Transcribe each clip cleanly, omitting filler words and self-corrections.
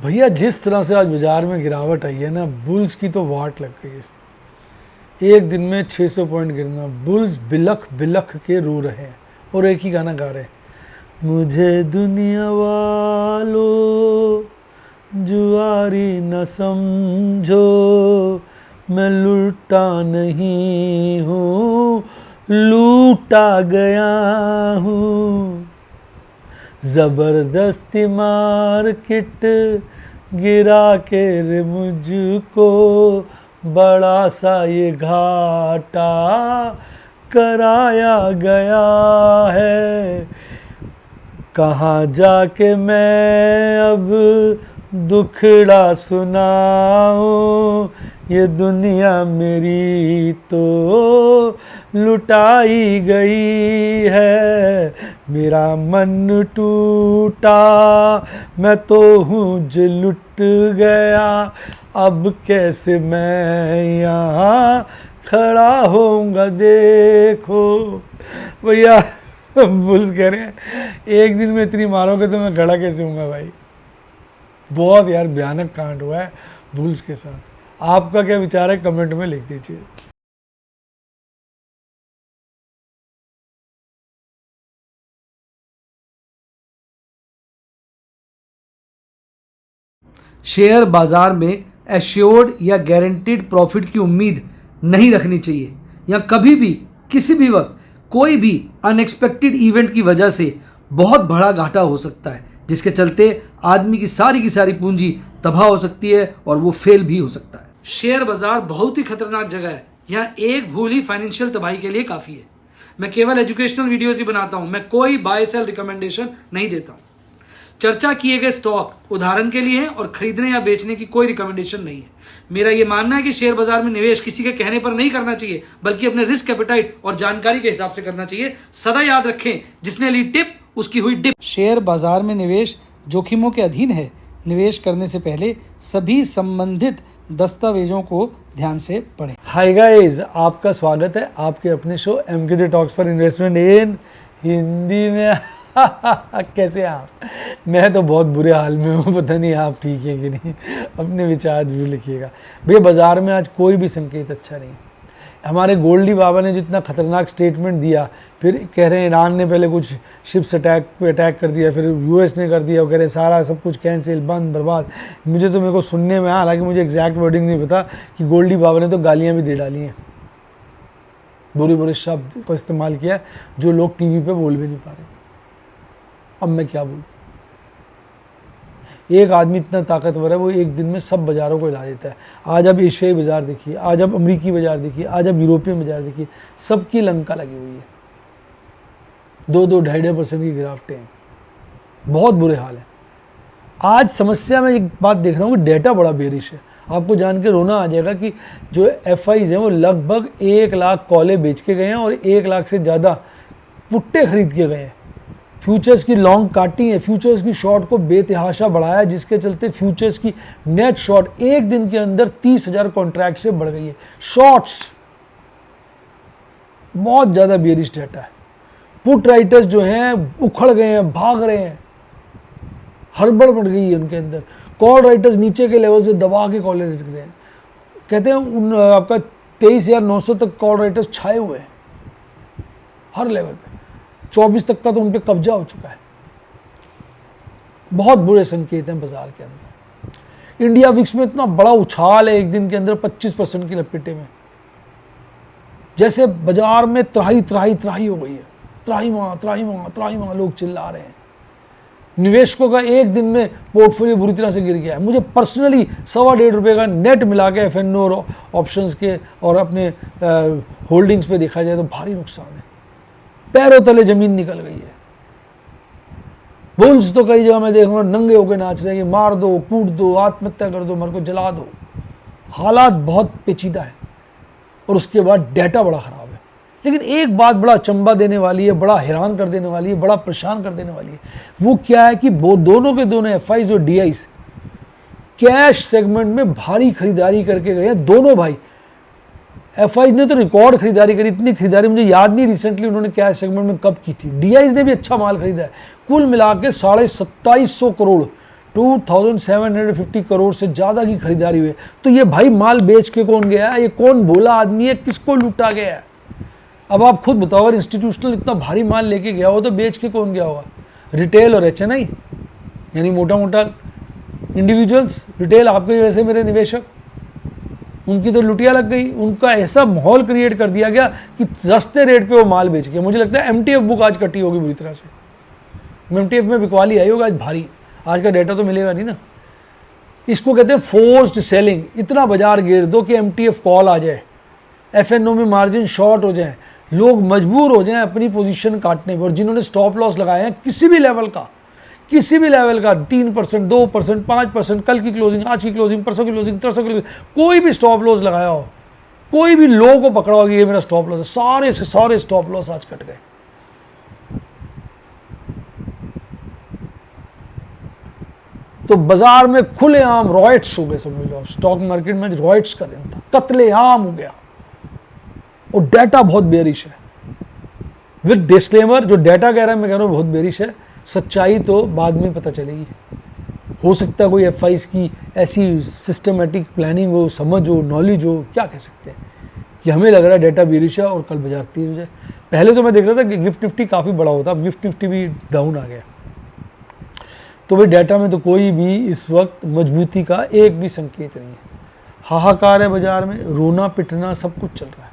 भैया जिस तरह से आज बाजार में गिरावट आई है ना, बुल्स की तो वाट लग गई है। एक दिन में 600 पॉइंट गिरना, बुल्स बिलख बिलख के रो रहे हैं और एक ही गाना गा रहे हैं, मुझे दुनिया वालों जुआरी न समझो, मैं लूटा नहीं हूँ, लूटा गया हूँ। जबरदस्ती मार्केट गिरा के रे मुझको, बड़ा सा ये घाटा कराया गया है। कहाँ जाके मैं अब दुखड़ा सुनाऊं, ये दुनिया मेरी तो लुटाई गई है। मेरा मन टूटा, मैं तो हूँ जो लुट गया, अब कैसे मैं यहाँ खड़ा होऊंगा देखो। भैया बुल्स कह रहे हैं एक दिन में इतनी मारोगे तो मैं खड़ा कैसे होऊंगा भाई। बहुत यार भयानक कांड हुआ है बुल्स के साथ। आपका क्या विचार है कमेंट में लिख दीजिए। शेयर बाजार में एश्योर्ड या गारंटीड प्रॉफिट की उम्मीद नहीं रखनी चाहिए, या कभी भी किसी भी वक्त कोई भी अनएक्सपेक्टेड इवेंट की वजह से बहुत बड़ा घाटा हो सकता है, जिसके चलते आदमी की सारी पूंजी तबाह हो सकती है और वो फेल भी हो सकता है। शेयर बाजार बहुत ही खतरनाक जगह है, यहाँ एक भूल ही फाइनेंशियल तबाही के लिए काफी है। मैं केवल एजुकेशनल वीडियोस ही बनाता हूं, मैं कोई बाय सेल रिकमेंडेशन नहीं देता हूं। चर्चा किए गए स्टॉक उदाहरण के लिए हैं और खरीदने या बेचने की कोई रिकमेंडेशन नहीं है। मेरा यह मानना है कि शेयर बाजार में निवेश किसी के कहने पर नहीं करना चाहिए, बल्कि अपने रिस्क एपेटाइट और जानकारी के हिसाब से करना चाहिए। सदा याद रखें, जिसने ली टिप उसकी हुई डिप। शेयर बाजार में निवेश जोखिमों के अधीन है। निवेश करने से पहले सभी संबंधित दस्तावेजों को ध्यान से पढ़ें। हाय गाइस, आपका स्वागत है आपके अपने show MKJ talks for investment इन हिंदी में। कैसे आप? मैं तो बहुत बुरे हाल में हूँ, पता नहीं आप ठीक है कि नहीं। अपने विचार जरूर लिखिएगा भैया। बाजार में आज कोई भी संकेत अच्छा नहीं। हमारे गोल्डी बाबा ने जितना खतरनाक स्टेटमेंट दिया, फिर कह रहे हैं ईरान ने पहले कुछ शिप्स अटैक कर दिया, फिर US ने कर दिया, वो कह रहे सारा सब कुछ कैंसिल, बंद, बर्बाद। मेरे को सुनने में, हालांकि मुझे एग्जैक्ट वर्डिंग नहीं पता, कि गोल्डी बाबा ने तो गालियाँ भी दे डाली हैं, बुरे शब्द को इस्तेमाल किया जो लोग टीवी पे बोल भी नहीं पा रहे। अब मैं क्या बोलूं? एक आदमी इतना ताकतवर है, वो एक दिन में सब बाजारों को हिला देता है। आज अब एशियाई बाजार देखिए, आज अब अमेरिकी बाजार देखिए, आज अब यूरोपियन बाजार देखिए, सबकी लंका लगी हुई है। 2-2.5% की गिरावटें हैं, बहुत बुरे हाल है। आज समस्या में एक बात देख रहा हूँ कि डेटा बड़ा बेरिश है। आपको जान के रोना आ जाएगा कि जो FIs हैं वो लगभग 1 लाख कॉलें बेच के गए हैं और 1 लाख से ज़्यादा पुट्टे खरीद के गए हैं। फ्यूचर्स की लॉन्ग काटी है, फ्यूचर्स की शॉर्ट को बेतहाशा बढ़ाया, जिसके चलते फ्यूचर्स की नेट शॉर्ट एक दिन के अंदर 30,000 कॉन्ट्रैक्ट से बढ़ गई है। शॉर्ट्स बहुत ज़्यादा बेरिश डेटा है। पुट राइटर्स जो हैं उखड़ गए हैं, भाग रहे हैं, हड़बड़ बढ़ गई है उनके अंदर। कॉल राइटर्स नीचे के लेवल से दबा के कॉल राइट रहे हैं। कहते हैं आपका 23,900 तक कॉल राइटर्स छाए हुए हैं हर लेवल पे। 24 तक का तो उन पर कब्जा हो चुका है। बहुत बुरे संकेत हैं बाजार के अंदर। इंडिया विक्स में इतना बड़ा उछाल है एक दिन के अंदर 25% की लपेटे में, जैसे बाजार में त्राही हो गई है। त्राही मां लोग चिल्ला रहे हैं। निवेशकों का एक दिन में पोर्टफोलियो बुरी तरह से गिर गया है। मुझे पर्सनली ₹1.25 का नेट मिला के FNO और ऑप्शंस के और अपने होल्डिंग्स पे देखा जाए तो भारी नुकसान है। पैरों तले जमीन निकल गई है। बुल्स तो कई जगह मैं देख रहा हूँ नंगे होकर नाच रहे हैं कि मार दो, कूट दो, आत्महत्या कर दो, मेरे को जला दो। हालात बहुत पेचीदा है और उसके बाद डेटा बड़ा खराब है। लेकिन एक बात बड़ा अचंबा देने वाली है, बड़ा हैरान कर देने वाली है, बड़ा परेशान कर देने वाली है। वो क्या है कि वो दोनों के दोनों FIs और DIs कैश सेगमेंट में भारी खरीदारी करके गए हैं। दोनों भाई FIs ने तो रिकॉर्ड खरीदारी करी, इतनी खरीदारी मुझे याद नहीं रिसेंटली उन्होंने कैश सेगमेंट में कब की थी। DIs ने भी अच्छा माल खरीदा है। कुल मिला के 2750 करोड़ 2750 करोड़ से ज़्यादा की खरीदारी हुई है। तो ये भाई माल बेच के कौन गया है, ये कौन भोला आदमी है, किसको लूटा गया है? अब आप खुद बताओ, अगर इंस्टीट्यूशनल इतना भारी माल लेके गया हो तो बेच के कौन गया होगा? रिटेल और HNI, यानी मोटा मोटा इंडिविजुअल्स। रिटेल आपके वैसे मेरे निवेशक, उनकी तो लुटिया लग गई। उनका ऐसा माहौल क्रिएट कर दिया गया कि सस्ते रेट पे वो माल बेच गया। मुझे लगता है MTF बुक आज कटी होगी बुरी तरह से। MTF में बिकवाली आई होगा आज भारी। आज का डेटा तो मिलेगा नहीं ना। इसको कहते हैं फोर्स्ड सेलिंग। इतना बाजार गिर दो कि MTF कॉल आ जाए, FNO में मार्जिन शॉर्ट हो जाए, लोग मजबूर हो जाएं अपनी पोजीशन काटने पर। और जिन्होंने स्टॉप लॉस लगाए हैं किसी भी लेवल का 3%, 2%, 5%, कल की क्लोजिंग, आज की क्लोजिंग, परसों की क्लोजिंग, तरसों की क्लोजिंग, कोई भी स्टॉप लॉस लगाया हो, कोई भी लो को पकड़ा होगा ये मेरा स्टॉप लॉस है, सारे से सारे स्टॉप लॉस आज कट गए। तो बाजार में खुलेआम रॉयट्स हो गए, समझ लो। स्टॉक मार्केट में रॉयट्स का दिन था, कत्लेआम हो गया। और डाटा बहुत बेरिश है। विद डिस्क्लेमर, जो डाटा कह रहा है मैं कह रहा हूं बहुत बेरिश है। सच्चाई तो बाद में पता चलेगी। हो सकता है कोई FIs की ऐसी सिस्टमेटिक प्लानिंग हो, समझ हो, नॉलेज हो, क्या कह सकते हैं कि हमें लग रहा है डाटा बेरिश है और कल बाजार तेज हो जाए। पहले तो मैं देख रहा था कि गिफ्ट निफ्टी काफ़ी बड़ा होता, अब गिफ्ट निफ्टी भी डाउन आ गया। तो भाई डाटा में तो कोई भी इस वक्त मजबूती का एक भी संकेत नहीं है। हाहाकार है बाजार में, रोना पिटना सब कुछ चल रहा है।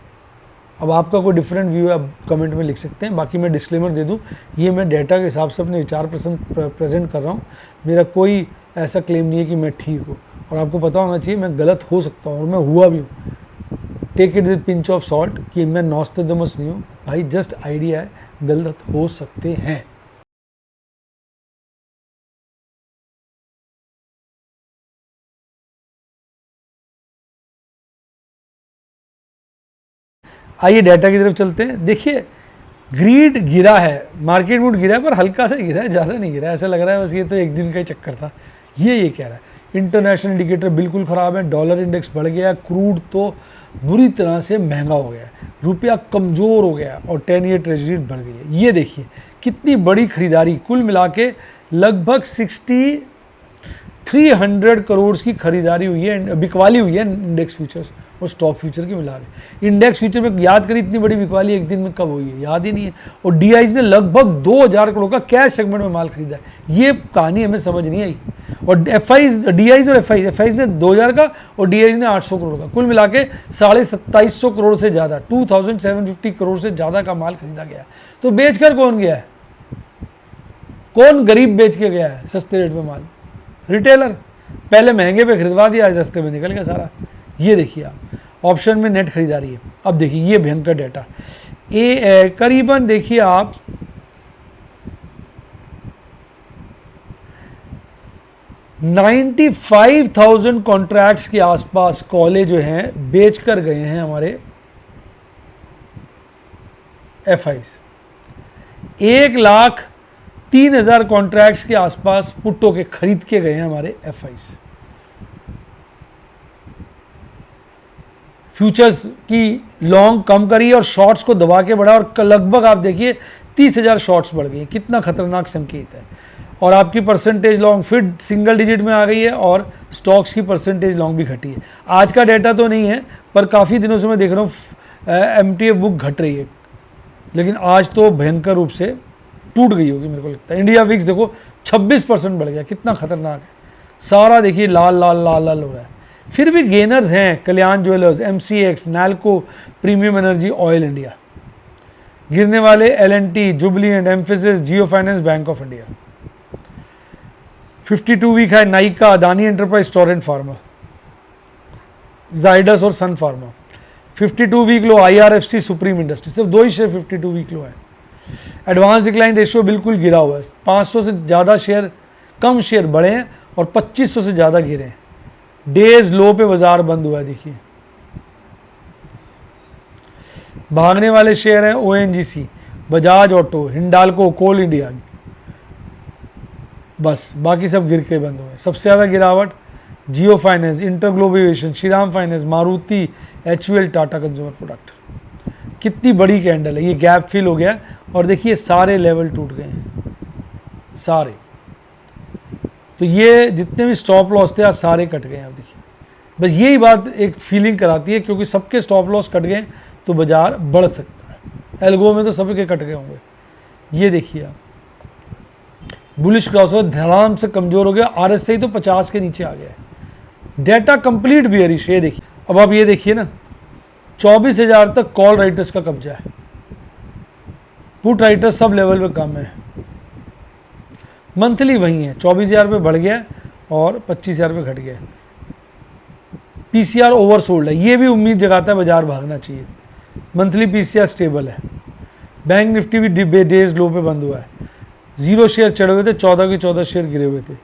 अब आपका कोई डिफरेंट व्यू है, आप कमेंट में लिख सकते हैं। बाकी मैं डिस्क्लेमर दे दूं, ये मैं डाटा के हिसाब से अपने विचार प्रेजेंट कर रहा हूँ। मेरा कोई ऐसा क्लेम नहीं है कि मैं ठीक हूँ, और आपको पता होना चाहिए मैं गलत हो सकता हूँ और मैं हुआ भी हूँ। Take it with pinch of salt कि मैं नॉस्ट्रेडमस नहीं हूँ भाई, जस्ट आइडिया है, गलत हो सकते हैं। आइए डाटा की तरफ चलते हैं। देखिए ग्रीड गिरा है, मार्केट मूड गिरा है, पर हल्का सा गिरा है, ज़्यादा नहीं गिरा है। ऐसा लग रहा है बस ये तो एक दिन का ही चक्कर था। ये कह रहा है। इंटरनेशनल इंडिकेटर बिल्कुल ख़राब है। डॉलर इंडेक्स बढ़ गया, क्रूड तो बुरी तरह से महंगा हो गया है, रुपया कमज़ोर हो गया और 10 ईयर ट्रेजरी बढ़ गई है। ये देखिए कितनी बड़ी खरीदारी, कुल मिला के लगभग 300 करोड़ की खरीदारी हुई है, बिकवाली हुई है इंडेक्स फ्यूचर्स और स्टॉक फ्यूचर के मिला के। इंडेक्स फ्यूचर में याद करिए इतनी बड़ी बिकवाली एक दिन में कब हुई है, याद ही नहीं है। और DIs ने लगभग 2000 करोड़ का कैश सेगमेंट में माल खरीदा है। ये कहानी हमें समझ नहीं आई। और DIs और FIs ने 2000 का और DIs ने 800 करोड़ का, कुल मिला के 2750 करोड़ से ज़्यादा, 2750 करोड़ से ज़्यादा का माल खरीदा गया। तो बेचकर कौन गया है? कौन गरीब बेच के गया है सस्ते रेट में माल? रिटेलर। पहले महंगे पे खरीदवा दिया, आज रास्ते में निकल गया सारा। ये देखिए आप ऑप्शन में नेट खरीदारी है। अब देखिए ये भयंकर डाटा, करीबन देखिए आप 95,000 कॉन्ट्रैक्ट्स के आसपास कॉलेज जो हैं बेच कर गए हैं हमारे FIs। 1,03,000 कॉन्ट्रैक्ट्स के आसपास पुट्टो के खरीद के गए हैं हमारे FIs। फ्यूचर्स की लॉन्ग कम करी और शॉर्ट्स को दबा के बढ़ा, और लगभग आप देखिए 30,000 शॉर्ट्स बढ़ गई। कितना खतरनाक संकेत है। और आपकी परसेंटेज लॉन्ग फिर सिंगल डिजिट में आ गई है और स्टॉक्स की परसेंटेज लॉन्ग भी घटी है। आज का डाटा तो नहीं है, पर काफ़ी दिनों से मैं देख रहा हूँ MTF बुक घट रही है, लेकिन आज तो भयंकर रूप से टूट गई होगी मेरे को लगता है। इंडिया विक्स देखो 26% बढ़ गया, कितना खतरनाक है। सारा देखिए लाल लाल लाल लाल हो रहा है। फिर भी गेनर्स हैं Kalyan jewellers, MCX, Nalco, Premium Energy, Oil India. गिरने वाले L&T, Jubilant, Mphasis, Jio Finance, Bank of India. 52 week है Nykaa, Adani Enterprise, Torrent Pharma, Zydus और Sun Pharma. 52 week low IRFC, Supreme Industry. सिर्फ 2 ही शेयर 52 वीक लो है। एडवांस डिक्लाइन रेशियो बिल्कुल गिरा हुआ है। 500 से ज़्यादा शेयर, कम शेयर बढ़े हैं और 2500 से ज़्यादा गिरे हैं। डेज लो पे बाजार बंद हुआ है। देखिए भागने वाले शेयर हैं ONGC, बजाज ऑटो, हिंडाल्को, कोल इंडिया, बस बाकी सब गिर के बंद हुए। सबसे ज़्यादा गिरावट जियो फाइनेंस, इंटरग्लोबेशन, Shriram Finance, Maruti, HUL, Tata Consumer Product. कितनी बड़ी कैंडल है। ये गैप फिल हो गया और देखिए सारे लेवल टूट गए हैं, सारे। तो ये जितने भी स्टॉप लॉस थे आज सारे कट गए हैं। अब देखिए बस यही बात एक फीलिंग कराती है, क्योंकि सबके स्टॉप लॉस कट गए तो बाजार बढ़ सकता है। एल्गो में तो सबके कट गए होंगे। ये देखिए आप, बुलिश क्रॉसओवर धड़ाम से कमजोर हो गया, आरएसआई तो 50 के नीचे आ गया है। Data complete bearish. ये देखिए, अब आप ये देखिए ना, 24,000 तक कॉल राइटर्स का कब्जा है, पुट राइटर्स सब लेवल पे कम है। मंथली वही है, 24,000 पे बढ़ गया और 25,000 पे घट गया। पीसीआर ओवरसोल्ड है, ये भी उम्मीद जगाता है बाजार भागना चाहिए। मंथली पीसीआर स्टेबल है। बैंक निफ्टी भी डेज लो पे बंद हुआ है। 0 शेयर चढ़े हुए थे, 14 के 14 शेयर गिरे हुए थे।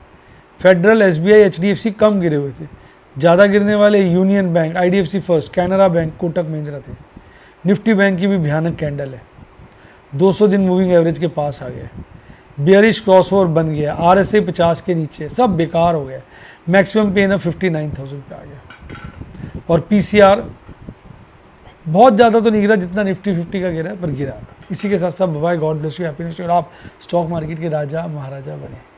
फेडरल, एसबीआई, एचडीएफसी कम गिरे हुए थे। ज़्यादा गिरने वाले Union Bank, IDFC First, Canara Bank, Kotak Mahindra थे। निफ्टी बैंक की भी भयानक कैंडल है, 200 दिन मूविंग एवरेज के पास आ गया। बियरिश क्रॉसओवर बन गया, आरएसआई 50 के नीचे, सब बेकार हो गया। मैक्सिमम पेन है 59,000 पे आ गया। और पीसीआर बहुत ज़्यादा तो नहीं गिरा जितना निफ्टी 50 का गिरा, पर गिरा। इसी के साथ साथ bye, God bless you, happiness, और आप स्टॉक मार्केट के राजा महाराजा बने।